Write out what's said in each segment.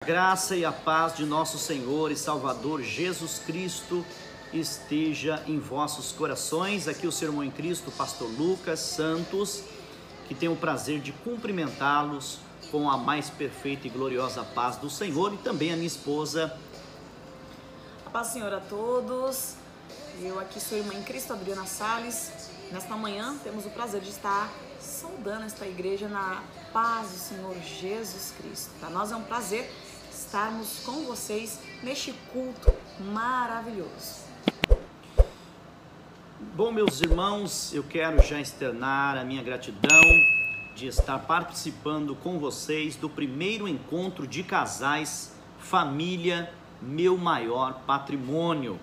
A graça e a paz de nosso Senhor e Salvador Jesus Cristo esteja em vossos corações. Aqui o Sermão em Cristo, Pastor Lucas Santos, que tem o prazer de cumprimentá-los com a mais perfeita e gloriosa paz do Senhor, e também a minha esposa. A paz do Senhor a todos. Eu aqui sou irmã em Cristo, Adriana Salles. Nesta manhã temos o prazer de estar saudando esta igreja na paz do Senhor Jesus Cristo. Para nós é um prazer estarmos com vocês neste culto maravilhoso. Bom, meus irmãos, eu quero já externar a minha gratidão de estar participando com vocês do primeiro encontro de casais Família Meu Maior Patrimônio.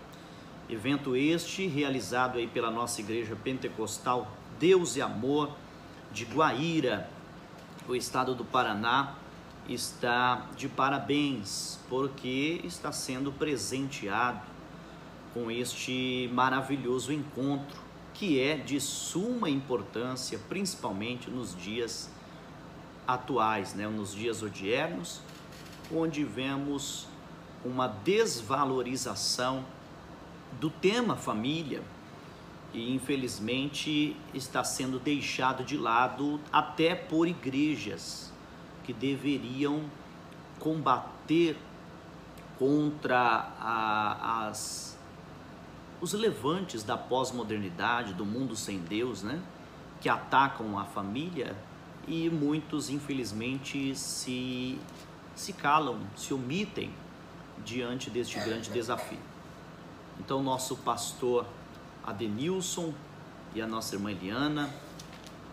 Evento este realizado aí pela nossa Igreja Pentecostal Deus e Amor de Guaíra. O estado do Paraná está de parabéns, porque está sendo presenteado com este maravilhoso encontro, que é de suma importância, principalmente nos dias atuais, nos dias odiernos, onde vemos uma desvalorização do tema família e infelizmente está sendo deixado de lado até por igrejas que deveriam combater contra os levantes da pós-modernidade, do mundo sem Deus, que atacam a família, e muitos infelizmente se calam, se omitem diante deste grande desafio. Então nosso pastor Adenilson e a nossa irmã Eliana,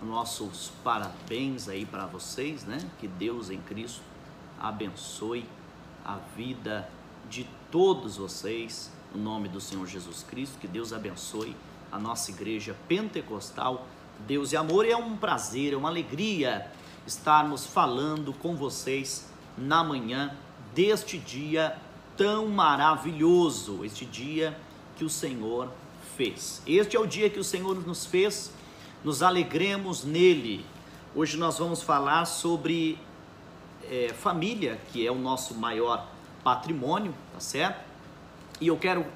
nossos parabéns aí para vocês, que Deus em Cristo abençoe a vida de todos vocês, no nome do Senhor Jesus Cristo, que Deus abençoe a nossa Igreja Pentecostal Deus e Amor. E é um prazer, é uma alegria estarmos falando com vocês na manhã deste dia tão maravilhoso, este dia que o Senhor fez. Este é o dia que o Senhor nos fez, nos alegremos nele. Hoje nós vamos falar sobre família, que é o nosso maior patrimônio, tá certo? E eu quero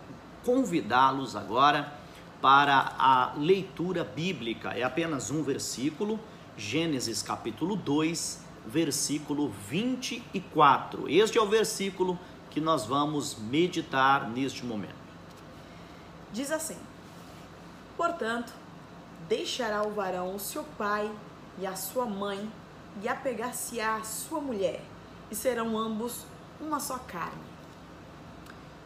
convidá-los agora para a leitura bíblica. É apenas um versículo, Gênesis capítulo 2, versículo 24. Este é o versículo que nós vamos meditar neste momento. Diz assim: portanto, deixará o varão o seu pai e a sua mãe, e apegar-se-á à sua mulher, e serão ambos uma só carne.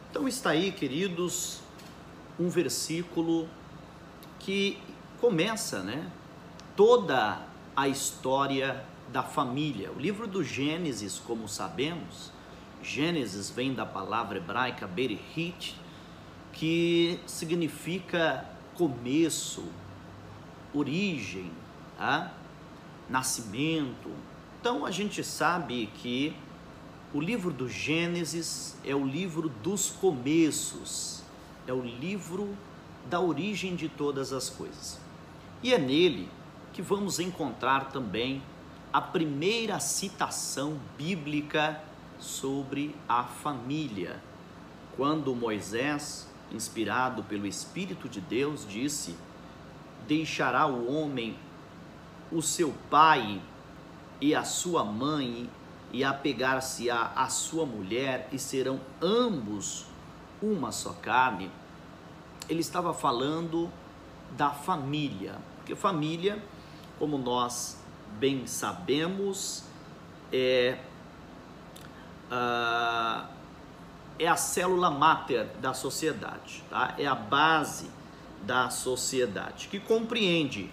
Então está aí, queridos, um versículo que começa, toda a história da família. O livro do Gênesis, como sabemos, Gênesis vem da palavra hebraica bereshit, que significa começo, origem, nascimento. Então a gente sabe que o livro do Gênesis é o livro dos começos, é o livro da origem de todas as coisas. E é nele que vamos encontrar também a primeira citação bíblica sobre a família, quando Moisés, inspirado pelo Espírito de Deus, disse: deixará o homem o seu pai e a sua mãe, e apegar-se-á à sua mulher, e serão ambos uma só carne. Ele estava falando da família, porque família, como nós bem sabemos, é a célula máter da sociedade, é a base da sociedade, que compreende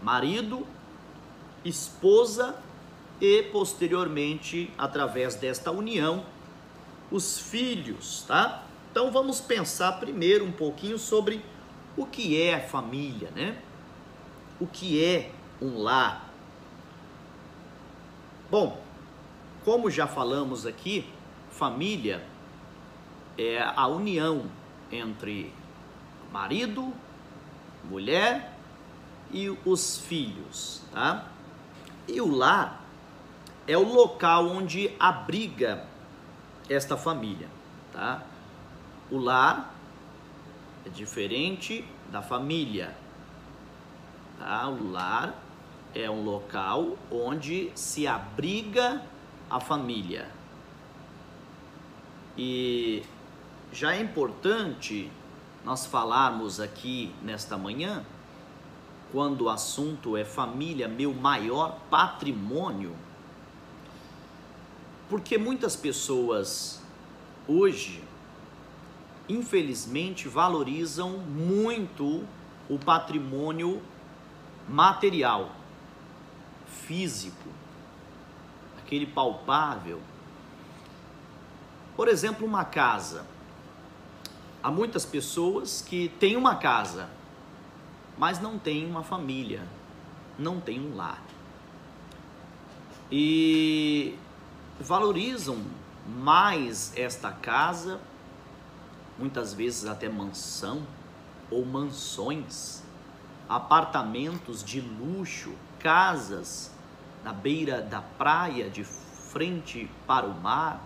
marido, esposa e, posteriormente, através desta união, os filhos, Então vamos pensar primeiro um pouquinho sobre o que é família, O que é um lar? Bom, como já falamos aqui, família é a união entre marido, mulher e os filhos, E o lar é o local onde abriga esta família, tá? O lar é diferente da família, tá? O lar é um local onde se abriga a família. E já é importante nós falarmos aqui nesta manhã, quando o assunto é família, meu maior patrimônio, porque muitas pessoas hoje, infelizmente, valorizam muito o patrimônio material, físico, aquele palpável. Por exemplo, uma casa. Há muitas pessoas que têm uma casa, mas não têm uma família, não têm um lar. E valorizam mais esta casa, muitas vezes até mansão ou mansões, apartamentos de luxo, casas na beira da praia, de frente para o mar,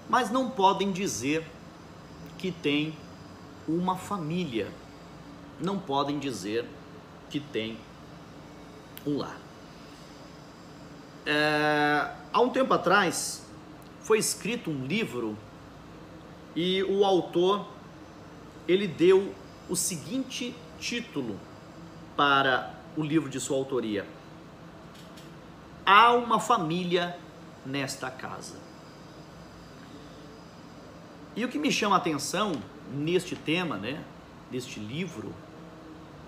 mas não podem dizer que tem uma família, não podem dizer que tem um lar. Há um tempo atrás foi escrito um livro e o autor, ele deu o seguinte título para o livro de sua autoria: Há uma família nesta casa. E o que me chama a atenção neste tema, né, neste livro,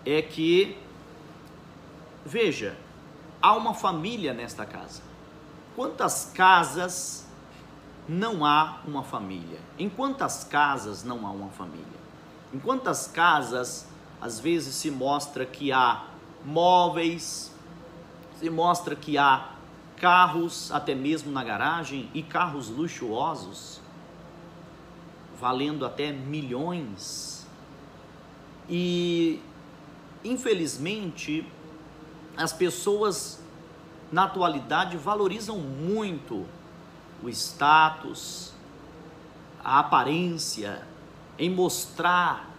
é que, veja, há uma família nesta casa. Quantas casas não há uma família? Em quantas casas não há uma família? Em quantas casas, às vezes, se mostra que há móveis, se mostra que há carros, até mesmo na garagem, e carros luxuosos, valendo até milhões. E, infelizmente, as pessoas na atualidade valorizam muito o status, a aparência, em mostrar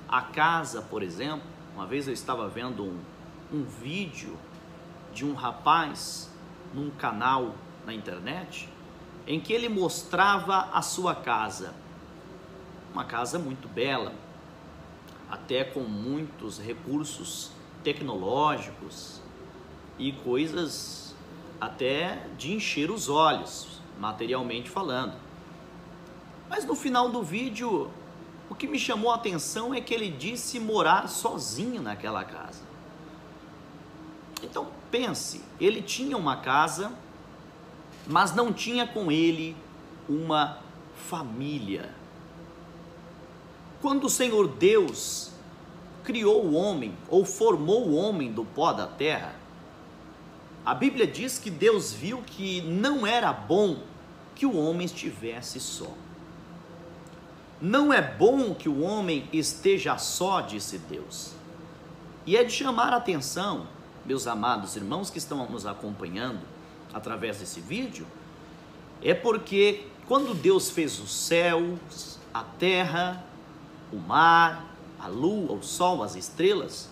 a casa, por exemplo. Uma vez eu estava vendo um vídeo de um rapaz num canal na internet, em que ele mostrava a sua casa, uma casa muito bela, até com muitos recursos tecnológicos e coisas até de encher os olhos, materialmente falando. Mas no final do vídeo, o que me chamou a atenção é que ele disse morar sozinho naquela casa. Então pense, ele tinha uma casa, mas não tinha com ele uma família. Quando o Senhor Deus criou o homem, ou formou o homem do pó da terra, a Bíblia diz que Deus viu que não era bom que o homem estivesse só. Não é bom que o homem esteja só, disse Deus. E é de chamar a atenção, meus amados irmãos que estão nos acompanhando através desse vídeo, é porque quando Deus fez os céus, a terra, o mar, a lua, o sol, as estrelas,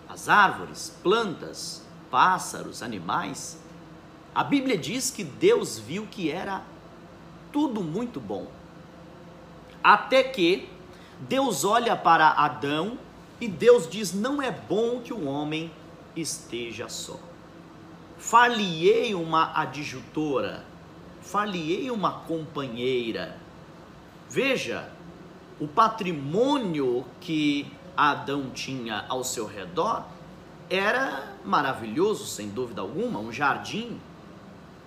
as árvores, plantas, pássaros, animais, a Bíblia diz que Deus viu que era tudo muito bom. Até que Deus olha para Adão e Deus diz: não é bom que o homem esteja só. Far-lhe-ei uma adjutora, far-lhe-ei uma companheira. Veja, o patrimônio que Adão tinha ao seu redor era maravilhoso, sem dúvida alguma, um jardim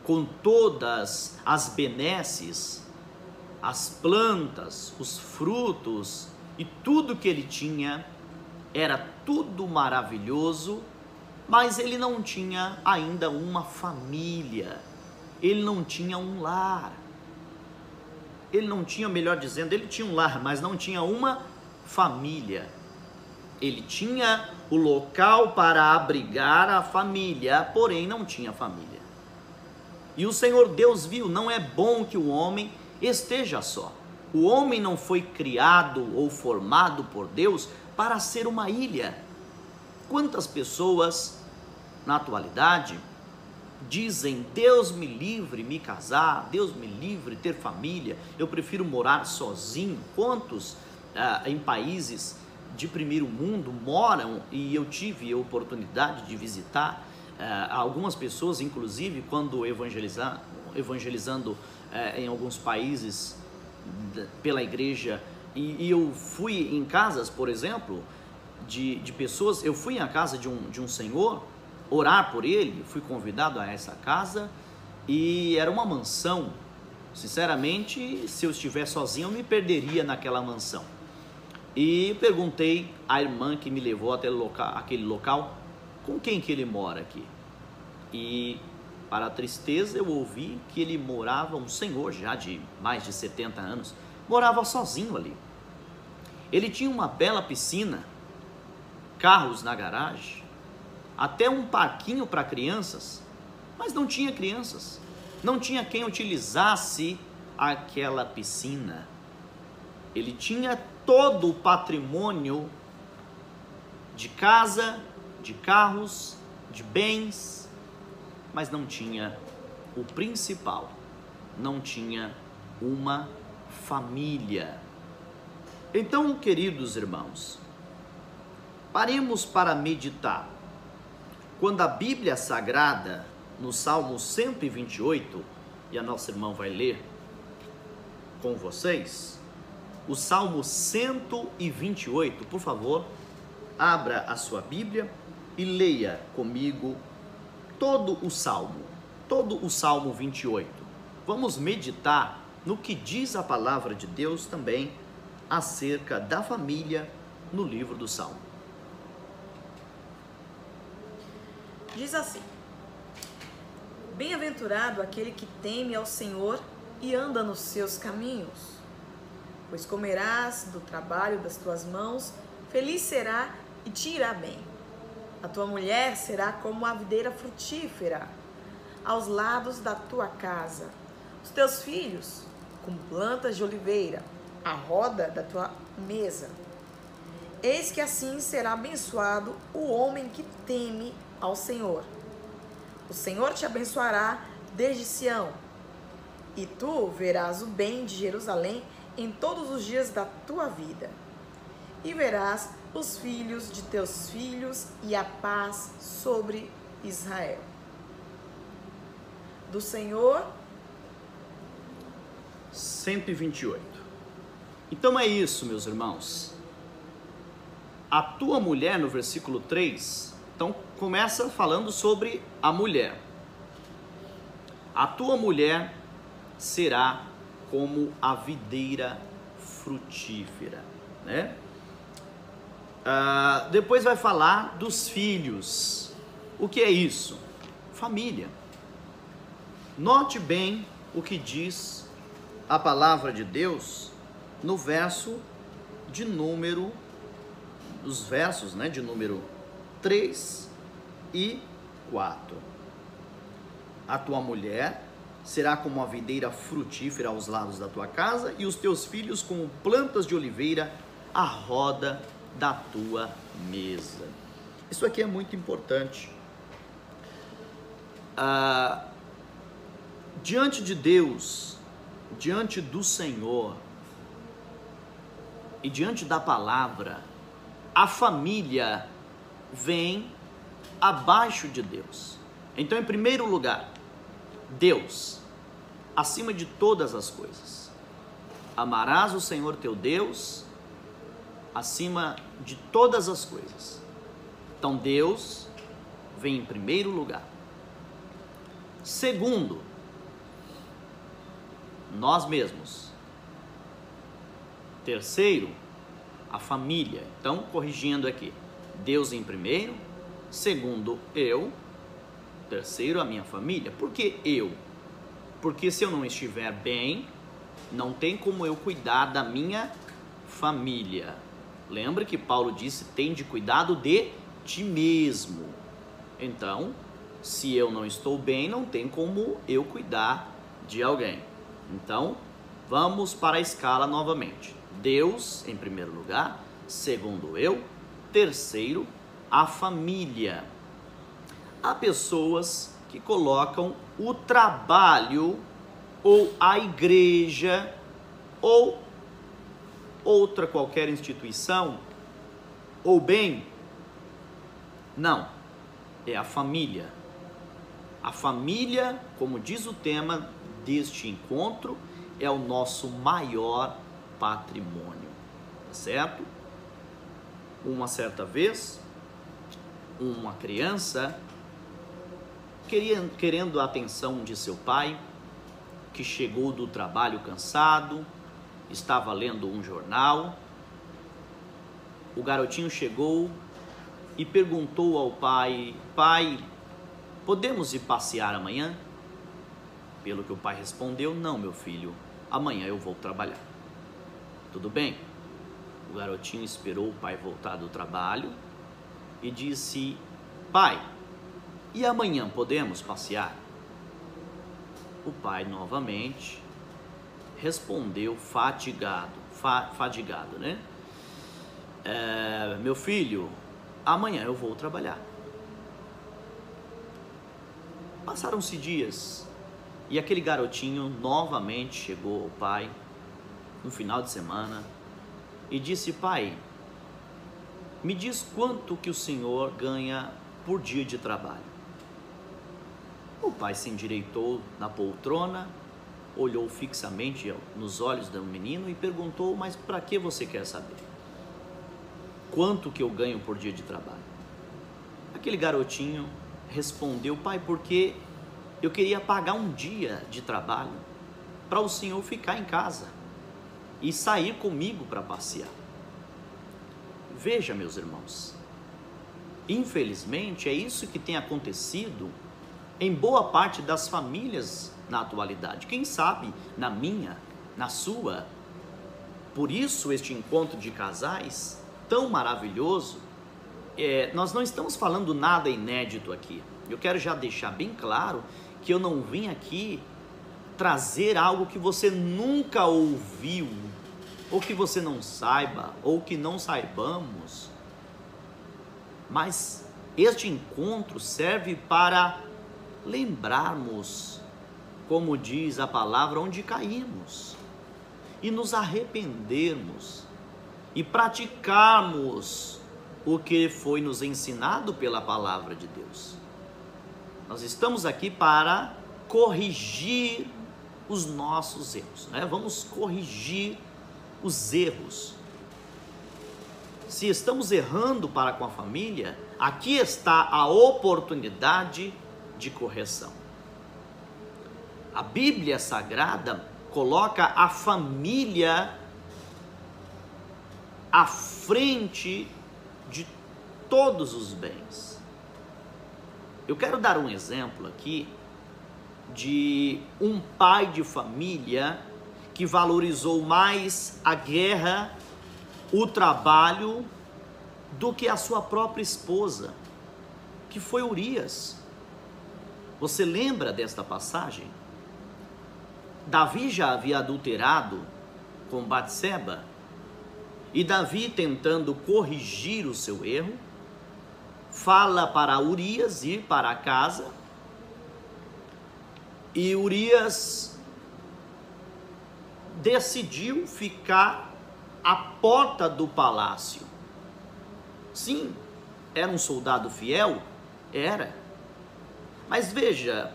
com todas as benesses, as plantas, os frutos e tudo que ele tinha, era tudo maravilhoso, mas ele não tinha ainda uma família, ele não tinha um lar. Ele não tinha, melhor dizendo, ele tinha um lar, mas não tinha uma família. Ele tinha o local para abrigar a família, porém não tinha família. E o Senhor Deus viu, não é bom que o homem esteja só. O homem não foi criado ou formado por Deus para ser uma ilha. Quantas pessoas na atualidade dizem: Deus me livre me casar, Deus me livre ter família, eu prefiro morar sozinho. Quantos em países de primeiro mundo moram, e eu tive a oportunidade de visitar algumas pessoas, inclusive quando evangelizando em alguns países pela igreja, e eu fui em casas, por exemplo, de pessoas. Eu fui à casa de um senhor orar por ele, fui convidado a essa casa, e era uma mansão. Sinceramente, se eu estiver sozinho, eu me perderia naquela mansão. E perguntei à irmã que me levou até aquele local, com quem que ele mora aqui? E, para a tristeza, eu ouvi que ele morava, um senhor já de mais de 70 anos, morava sozinho ali. Ele tinha uma bela piscina, carros na garagem, até um parquinho para crianças, mas não tinha crianças, não tinha quem utilizasse aquela piscina. Ele tinha todo o patrimônio de casa, de carros, de bens, mas não tinha o principal, não tinha uma família. Então, queridos irmãos, paremos para meditar. Quando a Bíblia Sagrada, no Salmo 128, e a nossa irmã vai ler com vocês, o Salmo 128, por favor, abra a sua Bíblia e leia comigo todo o Salmo 28. Vamos meditar no que diz a palavra de Deus também acerca da família no livro do Salmo. Diz assim: bem-aventurado aquele que teme ao Senhor e anda nos seus caminhos, pois comerás do trabalho das tuas mãos, feliz será e te irá bem. A tua mulher será como a videira frutífera aos lados da tua casa, os teus filhos como plantas de oliveira à roda da tua mesa. Eis que assim será abençoado o homem que teme ao Senhor. O Senhor te abençoará desde Sião, e tu verás o bem de Jerusalém em todos os dias da tua vida, e verás os filhos de teus filhos e a paz sobre Israel. Do Senhor. 128. Então é isso, meus irmãos. A tua mulher, no versículo 3, então começa falando sobre a mulher. A tua mulher será como a videira frutífera, né? Depois vai falar dos filhos. O que é isso? Família. Note bem o que diz a palavra de Deus no verso de número, os versos, né, de número 3 e 4. A tua mulher será como a videira frutífera aos lados da tua casa, e os teus filhos como plantas de oliveira à roda da tua mesa. Isso aqui é muito importante. Diante de Deus, diante do Senhor e diante da palavra, a família vem abaixo de Deus. Então, em primeiro lugar, Deus, acima de todas as coisas. Amarás o Senhor teu Deus acima de todas as coisas. Então, Deus vem em primeiro lugar. Segundo, nós mesmos. Terceiro, a família. Então, corrigindo aqui, Deus em primeiro, segundo, eu, terceiro, a minha família. Por que eu? Porque se eu não estiver bem, não tem como eu cuidar da minha família. Lembra que Paulo disse: tende cuidado de ti mesmo. Então, Se eu não estou bem, não tem como eu cuidar de alguém. Então, vamos para a escala novamente. Deus, em primeiro lugar. Segundo eu. Terceiro, a família. Há pessoas que colocam o trabalho, ou a igreja, ou outra qualquer instituição, ou bem, não, é a família. A família, como diz o tema deste encontro, é o nosso maior patrimônio, tá certo? Uma certa vez, uma criança, querendo a atenção de seu pai, que chegou do trabalho cansado, estava lendo um jornal, o garotinho chegou e perguntou ao pai: pai, podemos ir passear amanhã? Pelo que o pai respondeu: não, meu filho, amanhã eu vou trabalhar. Tudo bem. O garotinho esperou o pai voltar do trabalho e disse: pai, e amanhã podemos passear? O pai novamente respondeu fadigado, né? Meu filho, amanhã eu vou trabalhar. Passaram-se dias e aquele garotinho novamente chegou ao pai no final de semana e disse: pai, me diz quanto que o senhor ganha por dia de trabalho. O pai se endireitou na poltrona, olhou fixamente nos olhos do menino e perguntou: mas para que você quer saber? Quanto que eu ganho por dia de trabalho? Aquele garotinho respondeu: pai, porque eu queria pagar um dia de trabalho para o senhor ficar em casa e sair comigo para passear. Veja, meus irmãos, infelizmente é isso que tem acontecido em boa parte das famílias na atualidade. Quem sabe na minha, na sua. Por isso este encontro de casais tão maravilhoso. Nós não estamos falando nada inédito aqui. Eu quero já deixar bem claro que eu não vim aqui trazer algo que você nunca ouviu, ou que você não saiba, ou que não saibamos. Mas este encontro serve para lembrarmos, como diz a palavra, onde caímos, e nos arrependermos, e praticarmos o que foi nos ensinado pela palavra de Deus. Nós estamos aqui para corrigir os nossos erros, né? Vamos corrigir os erros. Se estamos errando para com a família, aqui está a oportunidade de correção. A Bíblia Sagrada coloca a família à frente de todos os bens. Eu quero dar um exemplo aqui de um pai de família que valorizou mais a guerra, o trabalho, do que a sua própria esposa, que foi Urias. Você lembra desta passagem? Davi já havia adulterado com Batseba, e Davi, tentando corrigir o seu erro, fala para Urias ir para a casa, e Urias decidiu ficar à porta do palácio. Sim, era um soldado fiel? Era. Mas veja,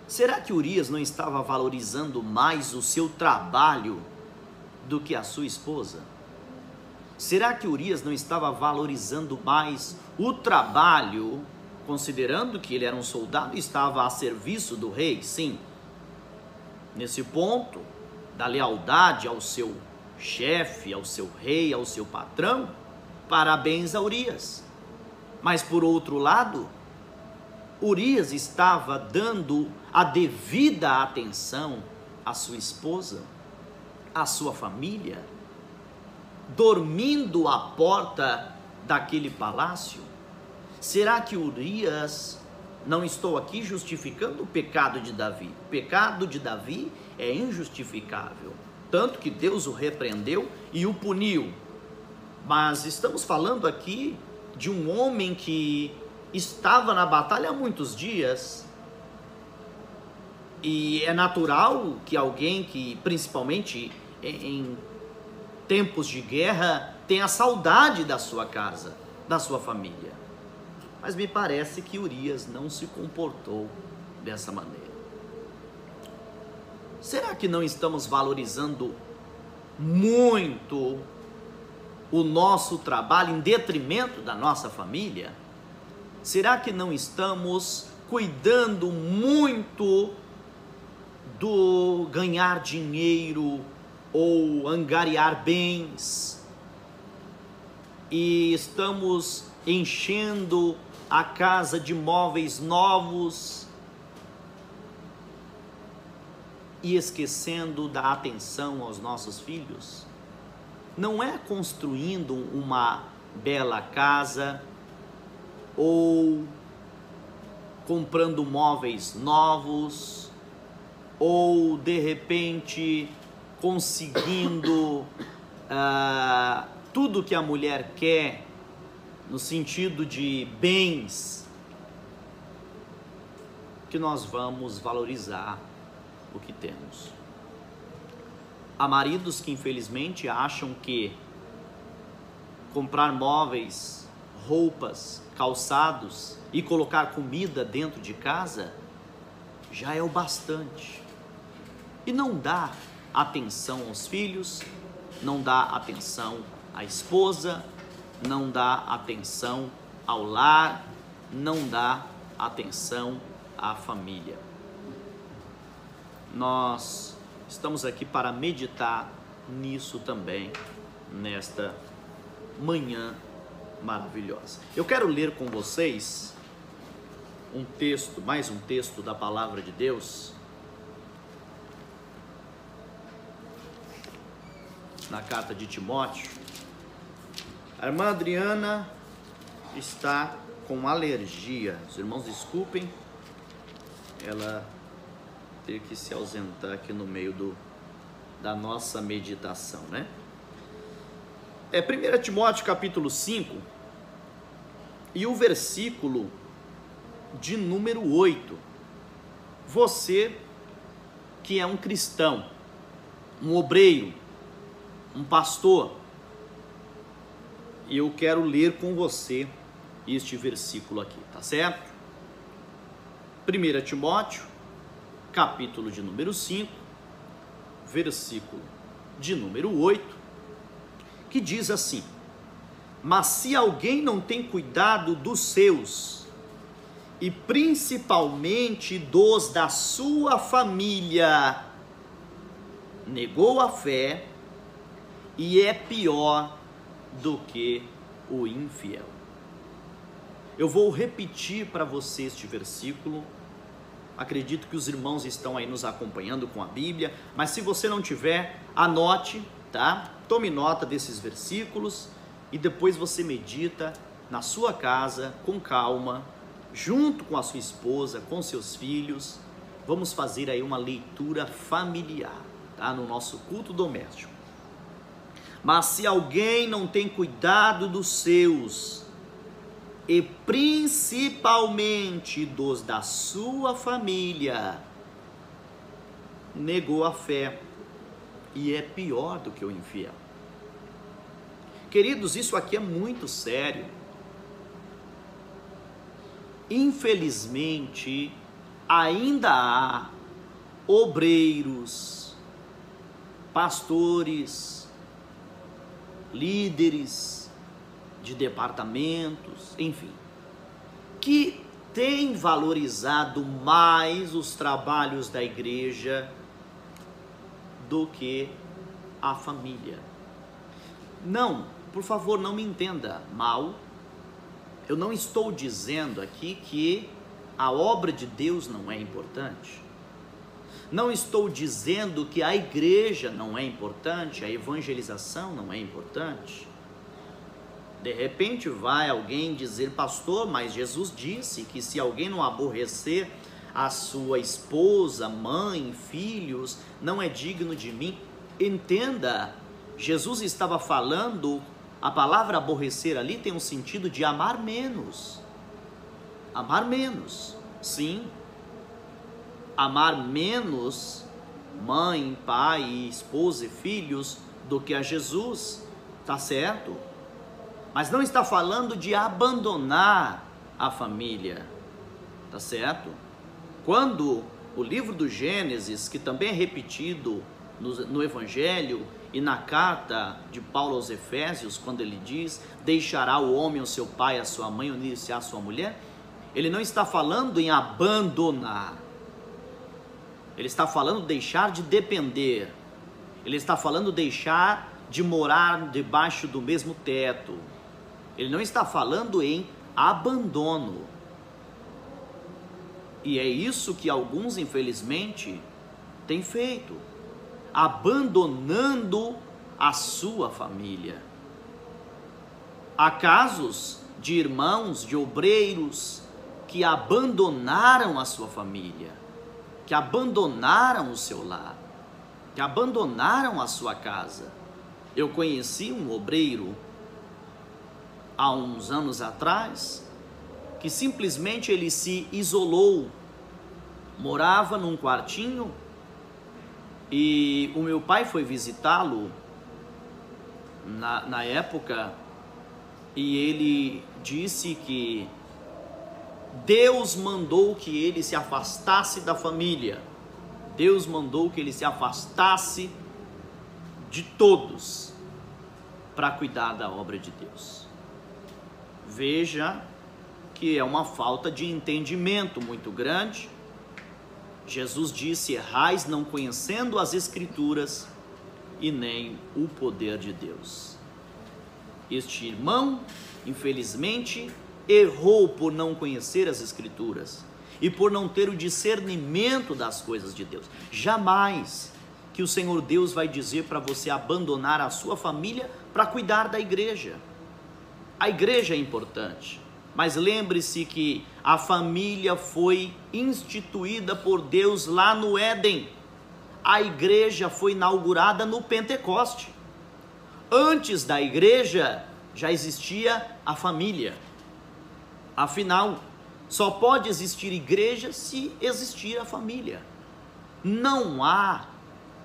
será que Urias não estava valorizando mais o seu trabalho do que a sua esposa? Será que Urias não estava valorizando mais o trabalho, considerando que ele era um soldado e estava a serviço do rei? Sim. Nesse ponto da lealdade ao seu chefe, ao seu rei, ao seu patrão, parabéns a Urias. Mas por outro lado, Urias estava dando a devida atenção à sua esposa, à sua família, dormindo à porta daquele palácio? Será que Urias Não estou aqui justificando o pecado de Davi. O pecado de Davi é injustificável, tanto que Deus o repreendeu e o puniu. Mas estamos falando aqui de um homem que estava na batalha há muitos dias. E é natural que alguém que, principalmente em tempos de guerra, tenha saudade da sua casa, da sua família. Mas me parece que Urias não se comportou dessa maneira. Será que não estamos valorizando muito o nosso trabalho em detrimento da nossa família? Será que não estamos cuidando muito do ganhar dinheiro ou angariar bens e estamos enchendo a casa de móveis novos e esquecendo da atenção aos nossos filhos? Não é construindo uma bela casa ou comprando móveis novos ou de repente conseguindo tudo que a mulher quer no sentido de bens, que nós vamos valorizar o que temos. Há maridos que infelizmente acham que comprar móveis, roupas, calçados e colocar comida dentro de casa já é o bastante. E não dá atenção aos filhos, não dá atenção à esposa, não dá atenção ao lar, não dá atenção à família. Nós estamos aqui para meditar nisso também, nesta manhã maravilhosa. Eu quero ler com vocês um texto, mais um texto da palavra de Deus, na carta de Timóteo. A irmã Adriana está com alergia. Os irmãos desculpem ela ter que se ausentar aqui no meio da nossa meditação, né? É 1 Timóteo capítulo 5 e o versículo de número 8. Você que é um cristão, um obreiro, um pastor, e eu quero ler com você este versículo aqui, tá certo? 1 Timóteo, capítulo de número 5, versículo de número 8, que diz assim: mas se alguém não tem cuidado dos seus, e principalmente dos da sua família, negou a fé e é pior do que o infiel. Eu vou repetir para você este versículo. Acredito que os irmãos estão aí nos acompanhando com a Bíblia, mas se você não tiver, anote, tá? Tome nota desses versículos e depois você medita na sua casa com calma, junto com a sua esposa, com seus filhos. Vamos fazer aí uma leitura familiar, tá? No nosso culto doméstico. Mas se alguém não tem cuidado dos seus, e principalmente dos da sua família, negou a fé e é pior do que o infiel. Queridos, isso aqui é muito sério. Infelizmente, ainda há obreiros, pastores, líderes de departamentos, enfim, que têm valorizado mais os trabalhos da igreja do que a família. Não, por favor, não me entenda mal. Eu não estou dizendo aqui que a obra de Deus não é importante. Não estou dizendo que a igreja não é importante, a evangelização não é importante. De repente vai alguém dizer, pastor, mas Jesus disse que se alguém não aborrecer a sua esposa, mãe, filhos, não é digno de mim. Entenda, Jesus estava falando, a palavra aborrecer ali tem um sentido de amar menos. Amar menos, sim. Amar menos mãe, pai, esposa e filhos do que a Jesus, tá certo? Mas não está falando de abandonar a família, tá certo? Quando o livro do Gênesis, que também é repetido no Evangelho e na carta de Paulo aos Efésios, quando ele diz, deixará o homem o seu pai, a sua mãe, unir-se à sua mulher, ele não está falando em abandonar, ele está falando deixar de depender, ele está falando deixar de morar debaixo do mesmo teto. Ele não está falando em abandono. E é isso que alguns, infelizmente, têm feito. Abandonando a sua família. Há casos de irmãos, de obreiros, que abandonaram a sua família, que abandonaram o seu lar, que abandonaram a sua casa. Eu conheci um obreiro há uns anos atrás, que simplesmente ele se isolou, morava num quartinho, e o meu pai foi visitá-lo na época, e ele disse que Deus mandou que ele se afastasse da família, Deus mandou que ele se afastasse de todos, para cuidar da obra de Deus. Veja que é uma falta de entendimento muito grande. Jesus disse, errais não conhecendo as Escrituras e nem o poder de Deus. Este irmão, infelizmente, errou por não conhecer as Escrituras e por não ter o discernimento das coisas de Deus. Jamais que o Senhor Deus vai dizer para você abandonar a sua família para cuidar da igreja. A igreja é importante, mas lembre-se que a família foi instituída por Deus lá no Éden. A igreja foi inaugurada no Pentecoste. Antes da igreja já existia a família. Afinal, só pode existir igreja se existir a família. Não há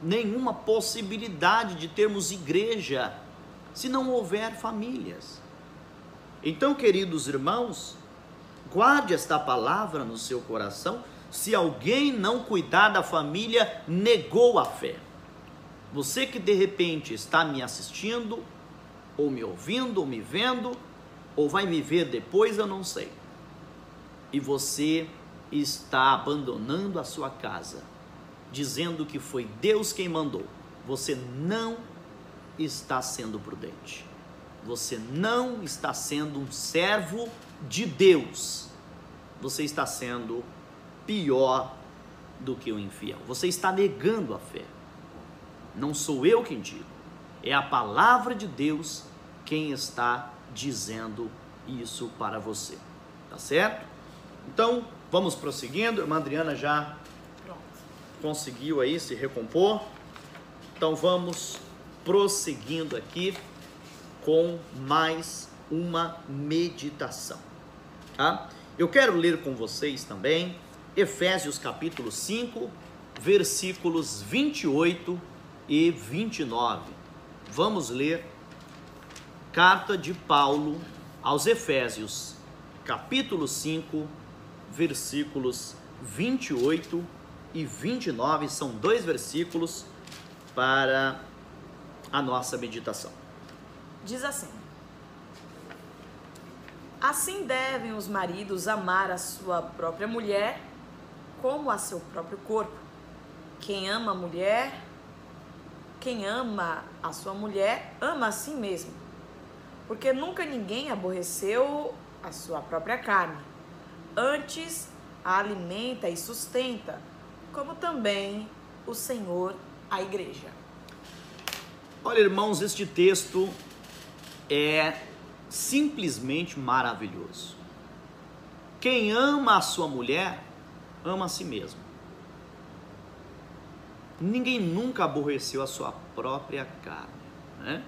nenhuma possibilidade de termos igreja se não houver famílias. Então, queridos irmãos, guarde esta palavra no seu coração. Se alguém não cuidar da família, negou a fé. Você que de repente está me assistindo, ou me ouvindo, ou me vendo, ou vai me ver depois, eu não sei. E você está abandonando a sua casa, dizendo que foi Deus quem mandou. Você não está sendo prudente. Você não está sendo um servo de Deus. Você está sendo pior do que o infiel. Você está negando a fé. Não sou eu quem digo. É a palavra de Deus quem está dizendo isso para você. Tá certo? Então, vamos prosseguindo. A irmã Adriana já conseguiu aí se recompor. Então, vamos prosseguindo aqui com mais uma meditação, tá? Eu quero ler com vocês também Efésios capítulo 5, versículos 28 e 29. Vamos ler carta de Paulo aos Efésios, capítulo 5, versículos 28 e 29. São dois versículos para a nossa meditação. Diz assim: assim devem os maridos amar a sua própria mulher como a seu próprio corpo. Quem ama a sua mulher, ama a si mesmo. Porque nunca ninguém aborreceu a sua própria carne. Antes a alimenta e sustenta, como também o Senhor a igreja. Olha, irmãos, este texto é simplesmente maravilhoso. Quem ama a sua mulher, ama a si mesmo. Ninguém nunca aborreceu a sua própria carne, né?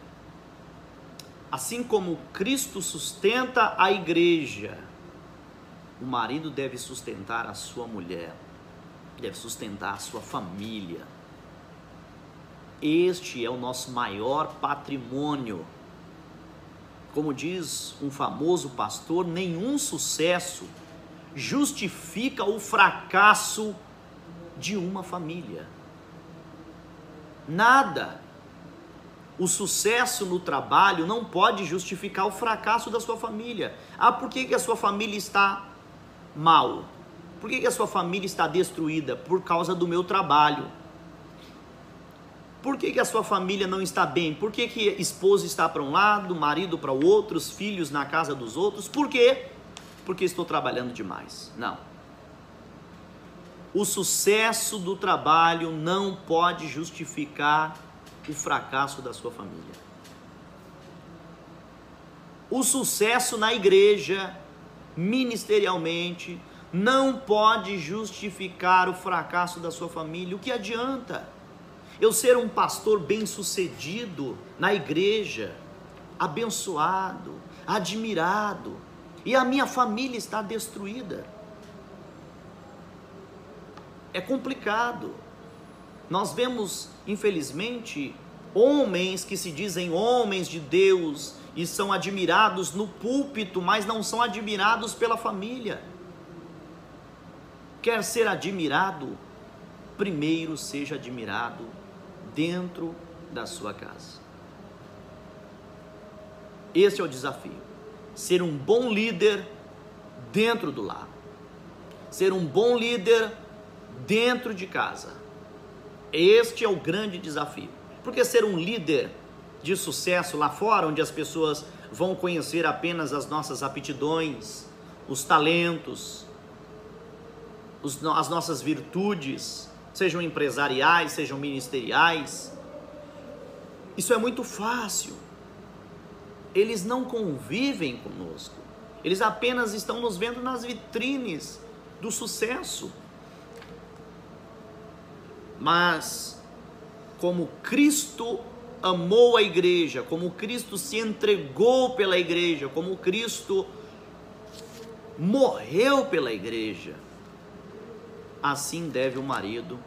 Assim como Cristo sustenta a igreja, o marido deve sustentar a sua mulher, deve sustentar a sua família. Este é o nosso maior patrimônio. Como diz um famoso pastor, nenhum sucesso justifica o fracasso de uma família. Nada. O sucesso no trabalho não pode justificar o fracasso da sua família. Ah, por que a sua família está mal? Por que a sua família está destruída? Por causa do meu trabalho. Por que a sua família não está bem? Por que a esposa está para um lado, o marido para o outro, os filhos na casa dos outros? Por quê? Porque estou trabalhando demais. Não. O sucesso do trabalho não pode justificar o fracasso da sua família. O sucesso na igreja, ministerialmente, não pode justificar o fracasso da sua família. O que adianta eu ser um pastor bem-sucedido na igreja, abençoado, admirado, e a minha família está destruída? É complicado. Nós vemos, infelizmente, homens que se dizem homens de Deus e são admirados no púlpito, mas não são admirados pela família. Quer ser admirado? Primeiro seja admirado dentro da sua casa. Esse é o desafio. Ser um bom líder dentro do lar. Ser um bom líder dentro de casa. Este é o grande desafio. Porque ser um líder de sucesso lá fora, onde as pessoas vão conhecer apenas as nossas aptidões, os talentos, as nossas virtudes, sejam empresariais, sejam ministeriais, isso é muito fácil. Eles não convivem conosco. Eles apenas estão nos vendo nas vitrines do sucesso. Mas, como Cristo amou a igreja, como Cristo se entregou pela igreja, como Cristo morreu pela igreja, assim deve o marido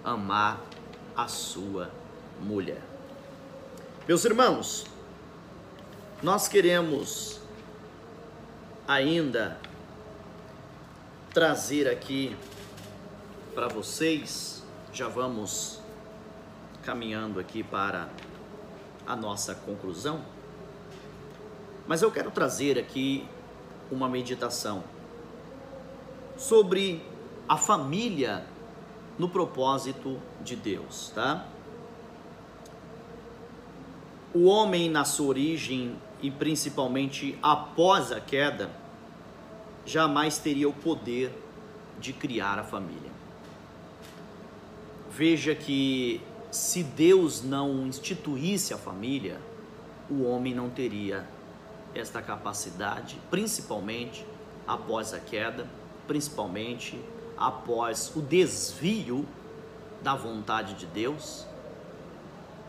amar a sua mulher. Meus irmãos, nós queremos ainda trazer aqui para vocês, já vamos caminhando aqui para a nossa conclusão, mas eu quero trazer aqui uma meditação sobre a família no propósito de Deus, tá? O homem na sua origem e principalmente após a queda, jamais teria o poder de criar a família. Veja que se Deus não instituísse a família, o homem não teria esta capacidade, principalmente após a queda, principalmente após o desvio da vontade de Deus,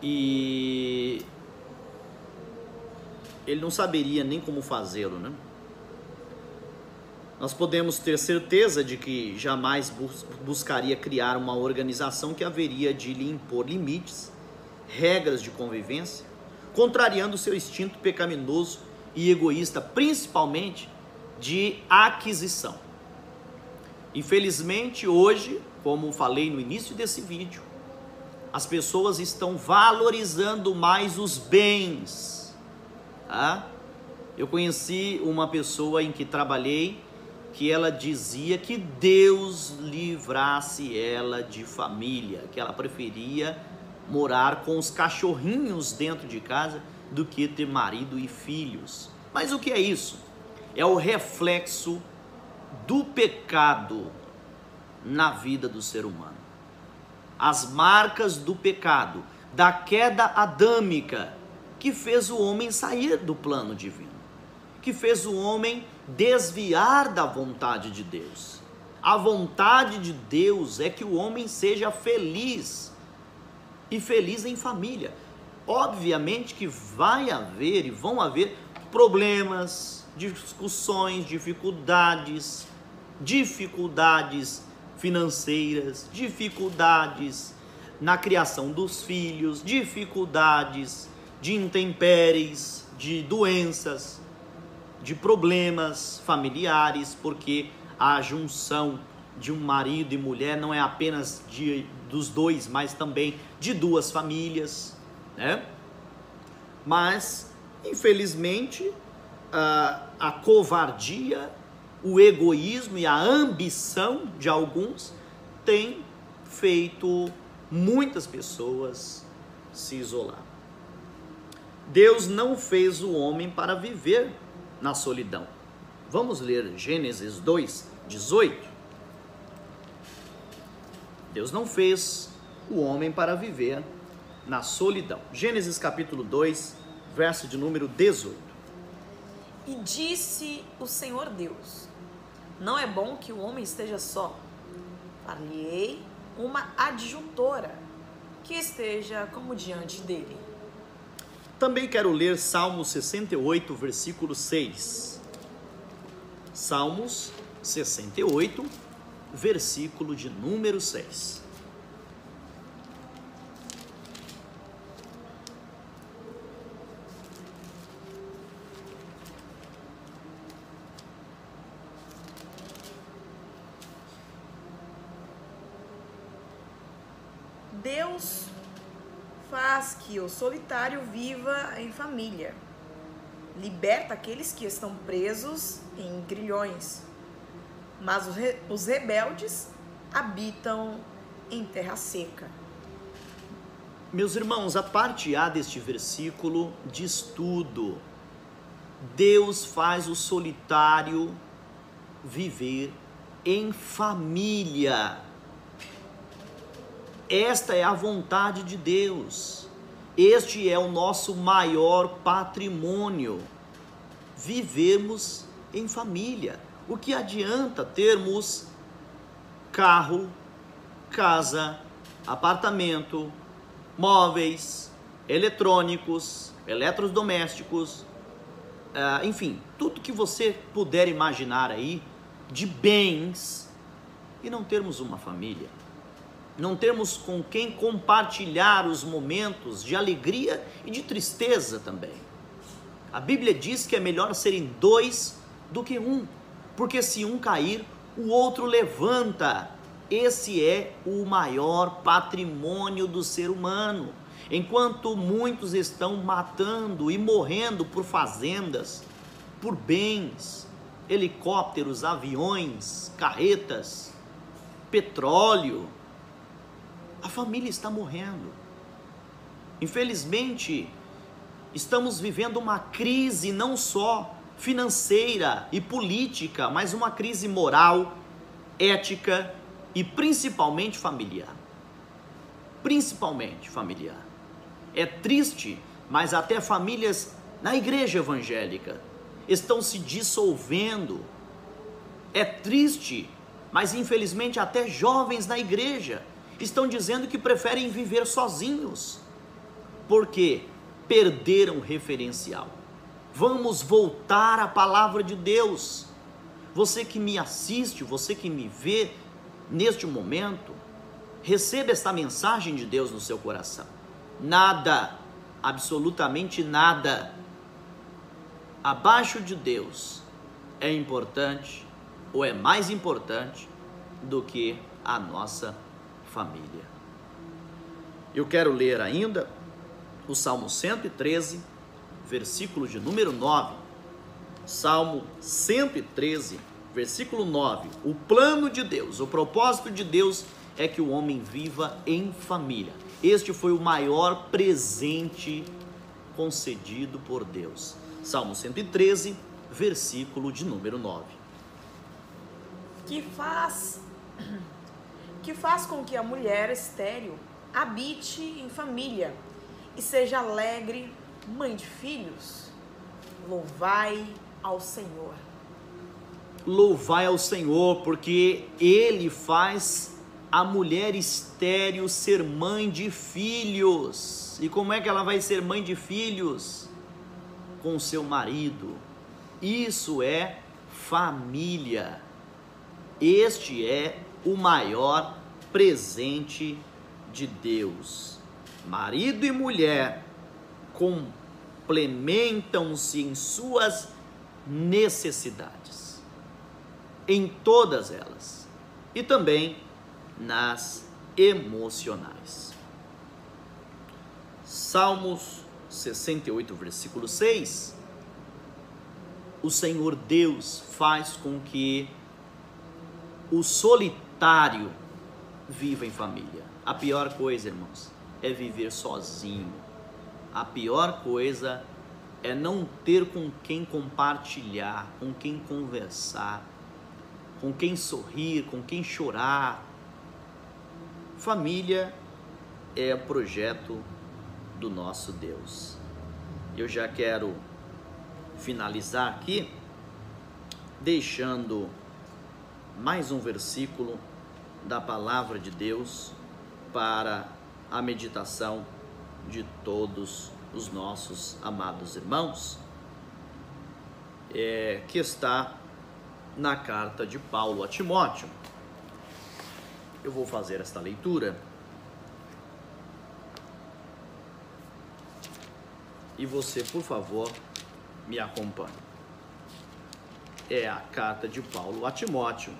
e ele não saberia nem como fazê-lo, né? Nós podemos ter certeza de que jamais buscaria criar uma organização que haveria de lhe impor limites, regras de convivência, contrariando seu instinto pecaminoso e egoísta, principalmente de aquisição. Infelizmente, hoje, como falei no início desse vídeo, as pessoas estão valorizando mais os bens. Tá? Eu conheci uma pessoa em que trabalhei, que ela dizia que Deus livrasse ela de família, que ela preferia morar com os cachorrinhos dentro de casa do que ter marido e filhos. Mas o que é isso? É o reflexo do pecado na vida do ser humano. As marcas do pecado, da queda adâmica que fez o homem sair do plano divino. que fez o homem desviar da vontade de Deus. A vontade de Deus é que o homem seja feliz, e feliz em família. Obviamente que vai haver e vão haver problemas, discussões, dificuldades financeiras, dificuldades na criação dos filhos, dificuldades de intempéries, de doenças, de problemas familiares, porque a junção de um marido e mulher não é apenas dos dois, mas também de duas famílias, né? Mas, infelizmente, a covardia, o egoísmo e a ambição de alguns tem feito muitas pessoas se isolar. Deus não fez o homem para viver na solidão. Vamos ler Gênesis 2:18. Deus não fez o homem para viver na solidão. Gênesis capítulo 2, verso de número 18. E disse o Senhor Deus: não é bom que o homem esteja só. Far-lhe-ei uma adjuntora que esteja como diante dele. Também quero ler Salmos 68, versículo 6. Salmos 68, versículo de número 6. Deus faz que o solitário viva em família. Liberta aqueles que estão presos em grilhões. Mas os rebeldes habitam em terra seca. Meus irmãos, a parte A deste versículo diz tudo. Deus faz o solitário viver em família. Esta é a vontade de Deus. Este é o nosso maior patrimônio. Vivermos em família. O que adianta termos carro, casa, apartamento, móveis, eletrônicos, eletrodomésticos, enfim, tudo que você puder imaginar aí de bens e não termos uma família? Não termos com quem compartilhar os momentos de alegria e de tristeza também. A Bíblia diz que é melhor serem dois do que um, porque se um cair, o outro levanta. Esse é o maior patrimônio do ser humano. Enquanto muitos estão matando e morrendo por fazendas, por bens, helicópteros, aviões, carretas, petróleo, a família está morrendo. Infelizmente, estamos vivendo uma crise não só financeira e política, mas uma crise moral, ética e principalmente familiar. Principalmente familiar. É triste, mas até famílias na igreja evangélica estão se dissolvendo. É triste, mas infelizmente até jovens na igreja estão dizendo que preferem viver sozinhos, porque perderam o referencial. Vamos voltar à palavra de Deus. Você que me assiste, você que me vê neste momento, receba esta mensagem de Deus no seu coração. Nada, absolutamente nada, abaixo de Deus é importante ou é mais importante do que a nossa família. Eu quero ler ainda o Salmo 113, versículo de número 9. Salmo 113, versículo 9. O plano de Deus, o propósito de Deus é que o homem viva em família. Este foi o maior presente concedido por Deus. Salmo 113, versículo de número 9. Que faz com que a mulher estéril habite em família e seja alegre, mãe de filhos. Louvai ao Senhor. Louvai ao Senhor, porque Ele faz a mulher estéril ser mãe de filhos. E como é que ela vai ser mãe de filhos? Com seu marido. Isso é família. Este é o maior presente de Deus. Marido e mulher complementam-se em suas necessidades, em todas elas, e também nas emocionais. Salmos 68, versículo 6. O Senhor Deus faz com que o solitário viva em família. A pior coisa, irmãos, é viver sozinho. A pior coisa é não ter com quem compartilhar, com quem conversar, com quem sorrir, com quem chorar. Família é o projeto do nosso Deus. Eu já quero finalizar aqui deixando mais um versículo da palavra de Deus para a meditação de todos os nossos amados irmãos, que está na carta de Paulo a Timóteo. Eu vou fazer esta leitura e você, por favor, me acompanhe. É a carta de Paulo a Timóteo.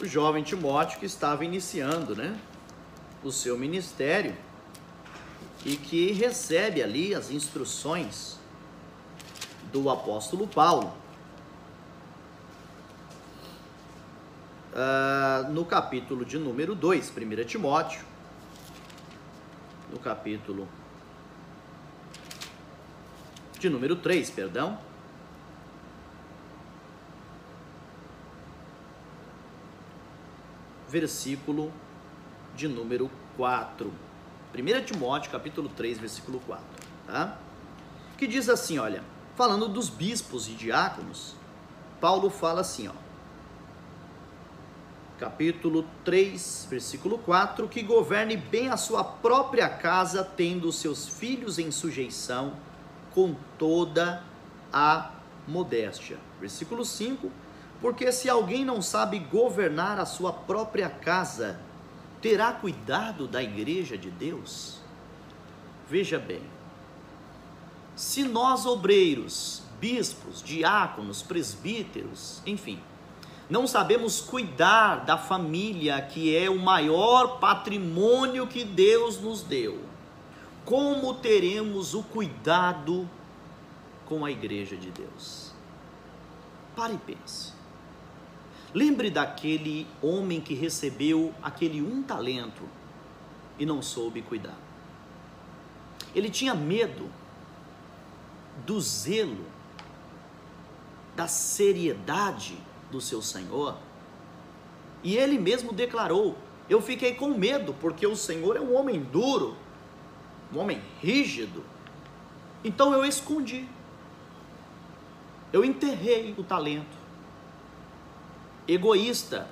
O jovem Timóteo que estava iniciando, o seu ministério e que recebe ali as instruções do apóstolo Paulo. No capítulo de número 2, 1 Timóteo, no capítulo de número 3, versículo de número 4. 1 Timóteo, capítulo 3, versículo 4, tá? Que diz assim, olha, falando dos bispos e diáconos, Paulo fala assim, capítulo 3, versículo 4, que governe bem a sua própria casa, tendo os seus filhos em sujeição, com toda a modéstia. Versículo 5, porque se alguém não sabe governar a sua própria casa, terá cuidado da igreja de Deus? Veja bem, se nós obreiros, bispos, diáconos, presbíteros, enfim, não sabemos cuidar da família, que é o maior patrimônio que Deus nos deu, como teremos o cuidado com a igreja de Deus? Pare e pense. Lembre daquele homem que recebeu aquele 1 talento e não soube cuidar. Ele tinha medo do zelo, da seriedade do seu Senhor, e ele mesmo declarou: eu fiquei com medo, porque o Senhor é um homem duro, um homem rígido, então eu escondi, eu enterrei o talento. Egoísta,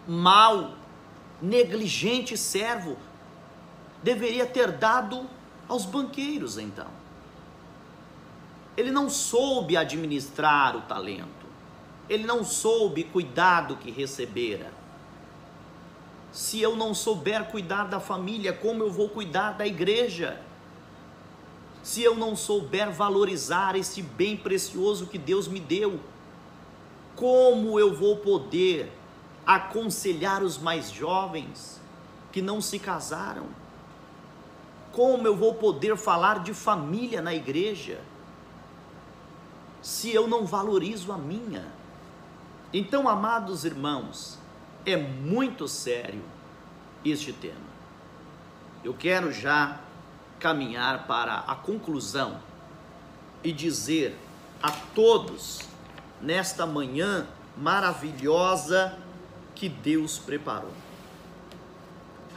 mau, negligente servo, deveria ter dado aos banqueiros então. Ele não soube administrar o talento, ele não soube cuidar do que recebera. Se eu não souber cuidar da família, como eu vou cuidar da igreja? Se eu não souber valorizar esse bem precioso que Deus me deu, como eu vou poder aconselhar os mais jovens que não se casaram? Como eu vou poder falar de família na igreja, se eu não valorizo a minha? Então, amados irmãos, é muito sério este tema. Eu quero já caminhar para a conclusão e dizer a todos, nesta manhã maravilhosa que Deus preparou,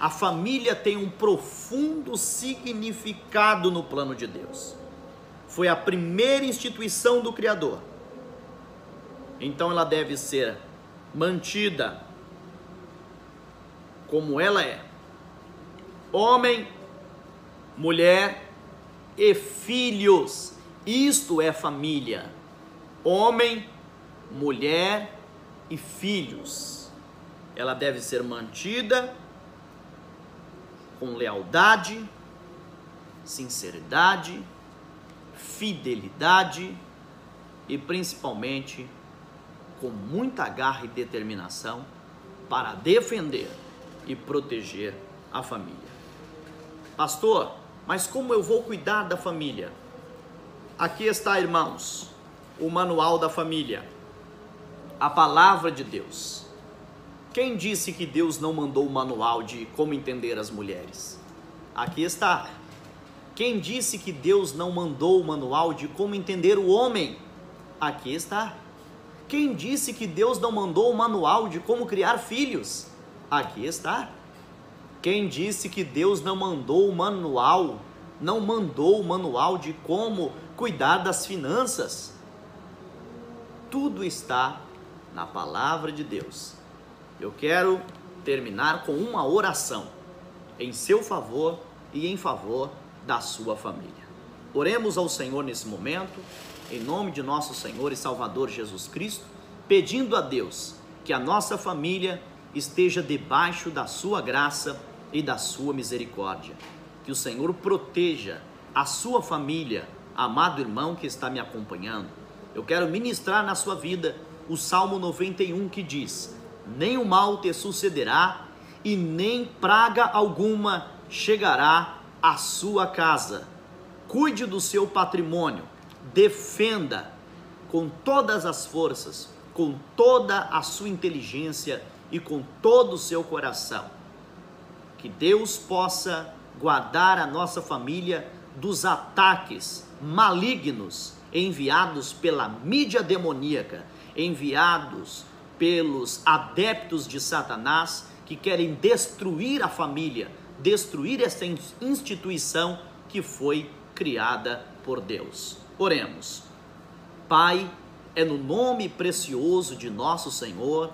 A família tem um profundo significado no plano de Deus. Foi a primeira instituição do Criador. Então ela deve ser mantida como ela é. Homem, mulher e filhos. Isto é família. Homem, mulher e filhos. Ela deve ser mantida com lealdade, sinceridade, fidelidade e principalmente com muita garra e determinação para defender e proteger a família. Pastor, mas como eu vou cuidar da família? Aqui está, irmãos, o manual da família, a palavra de Deus. Quem disse que Deus não mandou o manual de como entender as mulheres? Aqui está. Quem disse que Deus não mandou o manual de como entender o homem? Aqui está. Quem disse que Deus não mandou o manual de como criar filhos? Aqui está. Quem disse que Deus não mandou o manual de como cuidar das finanças? Tudo está na palavra de Deus. Eu quero terminar com uma oração em seu favor e em favor da sua família. Oremos ao Senhor nesse momento, em nome de nosso Senhor e Salvador Jesus Cristo, pedindo a Deus que a nossa família esteja debaixo da sua graça e da sua misericórdia. Que o Senhor proteja a sua família, amado irmão que está me acompanhando. Eu quero ministrar na sua vida o Salmo 91 que diz: nem o mal te sucederá e nem praga alguma chegará à sua casa. Cuide do seu patrimônio, defenda com todas as forças, com toda a sua inteligência e com todo o seu coração. Que Deus possa guardar a nossa família dos ataques malignos enviados pela mídia demoníaca, enviados pelos adeptos de Satanás que querem destruir a família, destruir essa instituição que foi criada por Deus. Oremos. Pai, é no nome precioso de nosso Senhor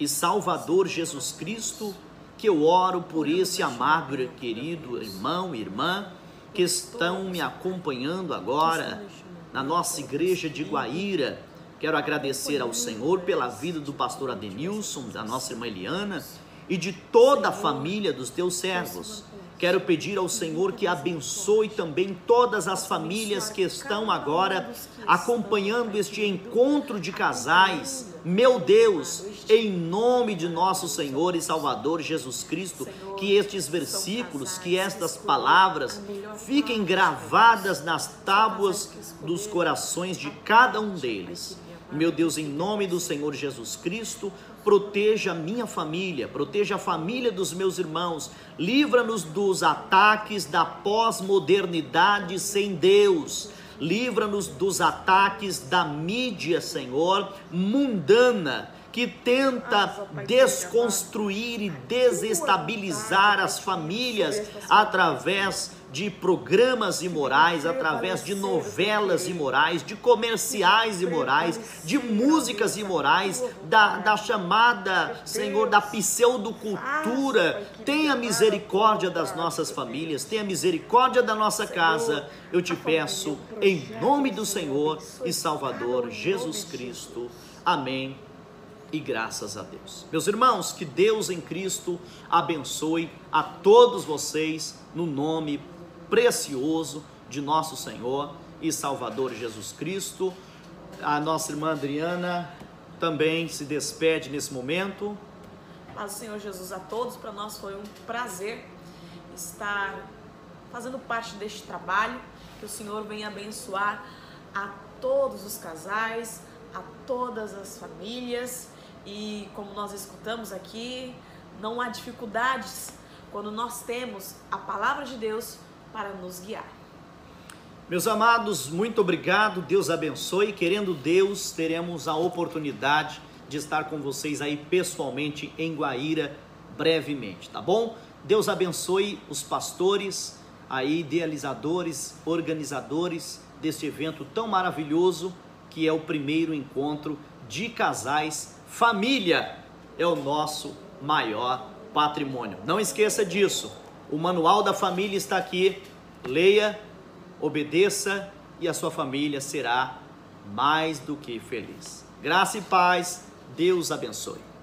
e Salvador Jesus Cristo que eu oro por esse amado e querido irmão e irmã que estão me acompanhando agora na nossa igreja de Guaíra. Quero agradecer ao Senhor pela vida do pastor Adenilson, da nossa irmã Eliana e de toda a família dos teus servos. Quero pedir ao Senhor que abençoe também todas as famílias que estão agora acompanhando este encontro de casais. Meu Deus, em nome de nosso Senhor e Salvador Jesus Cristo, que estes versículos, que estas palavras fiquem gravadas nas tábuas dos corações de cada um deles. Meu Deus, em nome do Senhor Jesus Cristo, proteja a minha família, proteja a família dos meus irmãos, livra-nos dos ataques da pós-modernidade sem Deus, livra-nos dos ataques da mídia, Senhor, mundana, que tenta desconstruir e desestabilizar as famílias através de programas imorais, através de novelas imorais, de comerciais imorais, de músicas imorais, da chamada, Senhor, da pseudocultura. Tenha misericórdia das nossas famílias, tenha misericórdia da nossa casa. Eu te peço, em nome do Senhor e Salvador Jesus Cristo. Amém. E graças a Deus. Meus irmãos, que Deus em Cristo abençoe a todos vocês no nome precioso de nosso Senhor e Salvador Jesus Cristo. A nossa irmã Adriana também se despede nesse momento. Paz do Senhor Jesus a todos. Para nós foi um prazer estar fazendo parte deste trabalho. Que o Senhor venha abençoar a todos os casais, a todas as famílias. E como nós escutamos aqui, não há dificuldades quando nós temos a palavra de Deus para nos guiar. Meus amados, muito obrigado, Deus abençoe. Querendo Deus, teremos a oportunidade de estar com vocês aí pessoalmente em Guaíra brevemente, tá bom? Deus abençoe os pastores, aí idealizadores, organizadores deste evento tão maravilhoso, que é o primeiro encontro de casais. Família é o nosso maior patrimônio. Não esqueça disso. O manual da família está aqui. Leia, obedeça e a sua família será mais do que feliz. Graça e paz. Deus abençoe.